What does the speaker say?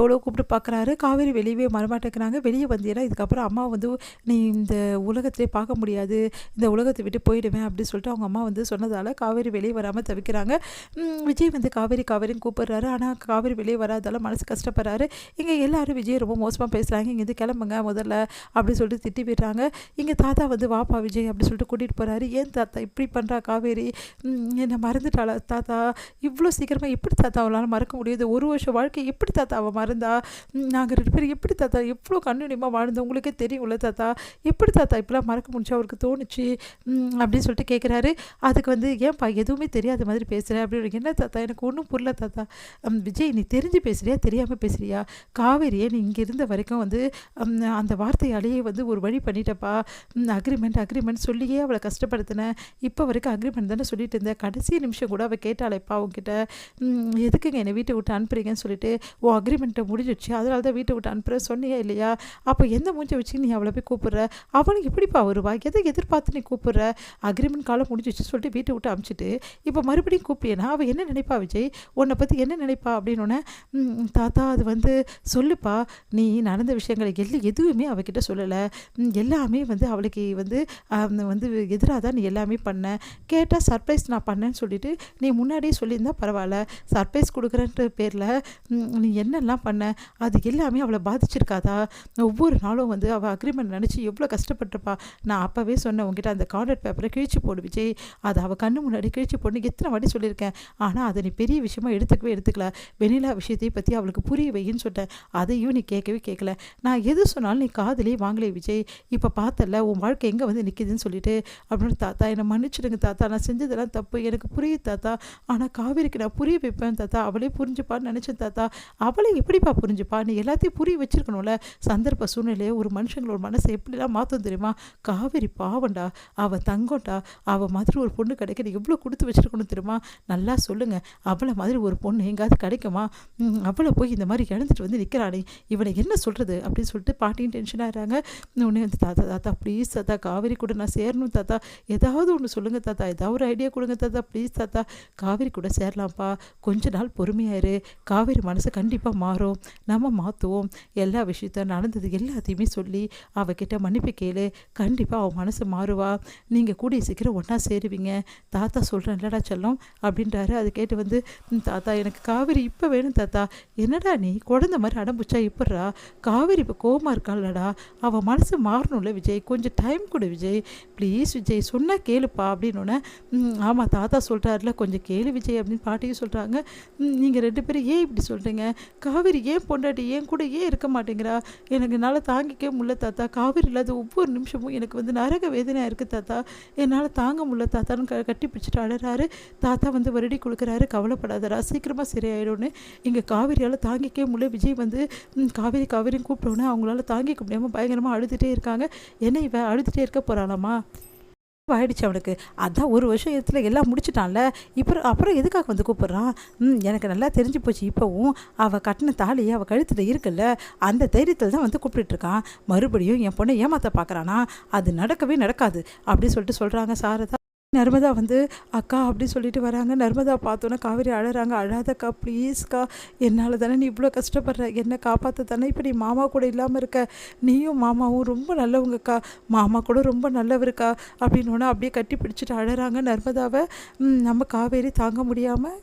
எவ்வளோ கூப்பிட்டு பார்க்குறாரு. காவேரி வெளியவே வரமாட்டேங்கிறாங்க. வெளியே வந்தீன்னா இதுக்கப்புறம் அம்மா வந்து நீ இந்த உலகத்திலே பார்க்க முடியாது. இந்த உலகத்தை விட்டு போயிடுவேன் அப்படின்னு சொல்லிட்டு அவங்க அம்மா வந்து சொன்னதால காவேரி வெளியே வராமல் தவிக்கிறாங்க. விஜய் வந்து காவேரின்னு கூப்பிடுறாரு. ஆனால் காவேரி வெளியே வராதால மனசு கஷ்டப்படுறாரு. இங்கே எல்லாரும் விஜய் ரொம்ப மோசமாக பேசுகிறாங்க. இங்கேருந்து கிளம்புங்க முதல்ல அப்படின்னு சொல்லிட்டு திட்டி விடுறாங்க. இங்கே தாத்தா வந்து வாப்பா விஜய் அப்படின்னு சொல்லிட்டு கூட்டிகிட்டு போகிறாரு. ஏன் தாத்தா இப்படி பண்ணுறா காவேரி, என்னை மறந்துட்டாளா தாத்தா, இவ்வளோ சீக்கிரமாக எப்படி தாத்தா அவளால் மறக்க முடியுது? ஒரு வருஷம் வாழ்க்கை எப்படி தாத்தா அவள் மறந்தா? நாங்கள் 2 பேரும் எப்படி தாத்தா எவ்வளோ கண்ணுனியமாக வாழ்ந்தோம் உங்களுக்கே தெரியும்ல தாத்தா, எப்படி தாத்தா இப்படிலாம் மறக்க முடிஞ்சா அவருக்கு தோணுச்சு அப்படின்னு சொல்லிட்டு கேட்குறாரு. அதுக்கு வந்து ஏன்ப்பா எதுவுமே தெரியாத மாதிரி பேசுகிறேன் அப்படின்னு. என்ன தாத்தா எனக்கு ஒன்றும் புரியல தாத்தா. விஜய் நீ தெரிஞ்சு பேசுகிறியா தெரியாமல் பேசுகிறியா? காவேரியை நீ இங்கே இருந்த வரைக்கும் வந்து அந்த வார்த்தையாலேயே வந்து ஒரு வழி பண்ணிட்டப்பா. அக்ரிமெண்ட் சொல்லியே அவளை கஷ்டப்படுத்தினேன். இப்போ வரைக்கும் அக்ரிமெண்ட் தானே சொல்லிட்டு இருந்தேன். கடைசி நிமிஷம் கூட அவள் கேட்டாளேப்பா உங்ககிட்ட, எதுக்குங்க என்னை வீட்டை விட்டு அனுப்புறீங்கன்னு சொல்லிட்டு, ஓ அக்ரிமெண்ட்டை முடிஞ்சிடுச்சு அதனால தான் வீட்டை விட்டு அனுப்புகிற சொன்னியா இல்லையா? அப்போ எந்த மூஞ்சை வச்சு நீ அவளை போய் கூப்பிட்ற? அவனுக்கு எப்படிப்பா வருவா? எதை எதிர்பார்த்து நீ கூப்பிட்ற? அக்ரிமெண்ட் காலம் முடிஞ்சிச்சு சொல்லிட்டு வீட்டை விட்டு அனுப்பிச்சிட்டு இப்போ மறுபடியும் கூப்பிட்டேன்னா அவள் என்ன நினைப்பா விஜய்? உன்னை பற்றி என்ன நினைப்பா அப்படின்னோடனே, தாத்தா அது வந்து சொல்லுப்பா, நீ நடந்த விஷயங்களை எதுவுமே அவகிட்ட சொல்லலை. எல்லாமே வந்து அவளுக்கு வந்து வந்து எதிராக தான் நீ எல்லாமே பண்ண. கேட்டால் சர்ப்ரைஸ் நான் பண்ணேன்னு சொல்லிட்டு நீ முன்னாடியே சொல்லியிருந்தா பரவாயில்ல. சர்ப்ரைஸ் கொடுக்குறன்ற பேரில் நீ என்னெல்லாம் பண்ண அது எல்லாமே அவளை பாதிச்சிருக்காதா? ஒவ்வொரு நாளும் வந்து அவள் அக்ரிமெண்ட் நினச்சி எவ்வளோ கஷ்டப்பட்டிருப்பா. நான் அப்போவே சொன்னேன் உங்ககிட்ட அந்த கான்ட்ராக்ட் பேப்பரை கிழிச்சு போடு விஜய், அதை அவள் கண்ணு முன்னாடி கிழிச்சு போடணும் எத்தனை வாட்டி சொல்லியிருக்கேன். ஆனால் அதை நீ பெரிய விஷயமா எடுத்துக்கல. வெண்ணிலா விஷயத்தை பற்றி அவளுக்கு புரிய வைன்னு சொன்னேன். அதையும் நீ கேட்கல. நான் எது சொன்னாலும் நீ காதலே வாங்கலே விஜய். இப்போ பார்த்தல உன் வாழ்க்கை எங்கே வந்து நிற்கிதுன்னு சொல்லிட்டு அப்படின்னு. தாத்தா என்னை மன்னிச்சிடுங்க தாத்தா, நான் செஞ்சதெல்லாம் தப்பு, எனக்கு புரியுது தாத்தா. ஆனால் காவேரிக்கு நான் புரிய வைப்பேன் தாத்தா, அவளே புரிஞ்சுப்பான்னு நினச்சேன் தாத்தா. அவளை எப்படிப்பா புரிஞ்சுப்பா? நீ எல்லாத்தையும் புரிய வச்சிருக்கணும்ல. சந்தர்ப்ப சூழ்நிலையை ஒரு மனுஷங்களோட மனசை எப்படிலாம் மாற்றும் தெரியுமா? காவேரி பாவண்டா, அவள் தங்கம்டா, அவள் மாதிரி ஒரு பொண்ணு கிடைக்க நீ எவ்வளோ கொடுத்து வச்சிருக்கணும் தெரியுமா? நல்லா சொல்லுங்கள், அவளை மாதிரி ஒரு பொண்ணு எங்காவது கிடைக்குமா? அவளை போய் இந்த மாதிரி இழந்துட்டு வந்து நிற்கிறானே, இவனை என்ன சொல்கிறது அப்படின்னு சொல்லிட்டு பாட்டியும் டென்ஷன் ஆகிறாங்க. உடனே வந்து தாத்தா ப்ளீஸ் தாத்தா, காவேரி கூட நான் சேரணும் தாத்தா, ஏதாவது ஒன்று சொல்லுங்கள் தாத்தா, ஏதாவது ஒரு ஐடியா கொடுங்க தாத்தா ப்ளீஸ் தாத்தா, காவேரி கூட சேரலாம்ப்பா, கொஞ்ச நாள் பொறுமையாயிரு, காவேரி மனசு கண்டிப்பாக மாறும், நம்ம மாற்றுவோம், எல்லா விஷயத்த நடந்தது எல்லாத்தையுமே சொல்லி அவகிட்ட மன்னிப்பு கேளு, கண்டிப்பாக அவன் மனசு மாறுவா, நீங்கள் கூடிய சீக்கிரம் ஒன்றா சேருவீங்க, தாத்தா சொல்கிறேன் இல்லடா செல்லம் அப்படின்றாரு. அது கேட்டு வந்து தாத்தா எனக்கு காவேரி இப்போ வேணும் தாத்தா. என்னடா நீ குழந்தை மாதிரி அடம்புச்சா இப்பட்றா? காவேரி இப்போ கோவமாக இருக்காளடா, அவள் மனசு மாறணும்ல விஜய், கொஞ்சம் டைம் கொடு விஜய் ப்ளீஸ் விஜய், சொன்னால் கேளுப்பா அப்படின்னோடனே, ஆமாம் தாத்தா சொல்கிறாருல கொஞ்சம் கேளு விஜய் அப்படின்னு பாட்டியும் சொல்கிறாங்க. நீங்கள் 2 பேரும் ஏன் இப்படி சொல்கிறீங்க? காவேரி ஏன் பொண்டாட்டி ஏன் கூட ஏன் இருக்க மாட்டேங்கிறா? எனக்கு என்னால் தாங்கிக்கவே முடியல தாத்தா. காவேரி இல்லாத ஒவ்வொரு நிமிஷமும் எனக்கு வந்து நரக வேதனையாக இருக்குது தாத்தா, என்னால் தாங்க முடியல தாத்தான்னு கட்டி பிடிச்சிட்டு அழறாரு. தாத்தா வந்து வருடி கொடுக்குறாரு, கவலைப்படாதடா சீக்கிரமாக சரியாயிடும்னு. இங்கே காவேரியால் தாங்கிக்கவே முடியல. விஜய் வந்து காவேரின்னு கூப்பிட்டோன்னே அவங்களால தாங்கிக்க முடியாமல் பயங்கரமாக அழுதுகிட்டே இருக்காங்க. என்ன இவன் அழுதுகிட்டே இருக்க போகிறாளாமா? ஆயிடுச்சு அவனுக்கு. அதான் ஒரு வருஷத்துல எல்லாம் முடிச்சுட்டான்ல, அப்புறம் எதுக்காக வந்து கூப்பிட்றான்? எனக்கு நல்லா தெரிஞ்சு போச்சு. இப்போவும் அவள் கட்டின தாலி அவள் கழுத்தில் இருக்குல்ல, அந்த தைரியத்தில் தான் வந்து கூப்பிட்டுருக்கான். மறுபடியும் என் பொண்ணை ஏமாற்ற பார்க்குறானா? அது நடக்கவே நடக்காது அப்படி சொல்கிறாங்க சாரதா. நர்மதா வந்து அக்கா அப்படி சொல்லிட்டு வராங்க. நர்மதா பார்த்தோன்னே காவேரி அழறாங்க. அழாதக்கா ப்ளீஸ்க்கா, என்னால் தானே நீ இவ்வளோ கஷ்டப்படுற, என்னை காப்பாற்ற தானே இப்போ நீ மாமா கூட இல்லாமல் இருக்க, நீயும் மாமாவும் ரொம்ப நல்லவங்கக்கா, மாமா கூட ரொம்ப நல்லவருக்கா அப்படின்னோடனே அப்படியே கட்டி பிடிச்சிட்டு அழறாங்க நர்மதாவை. நம்ம காவேரி தாங்க முடியாமல்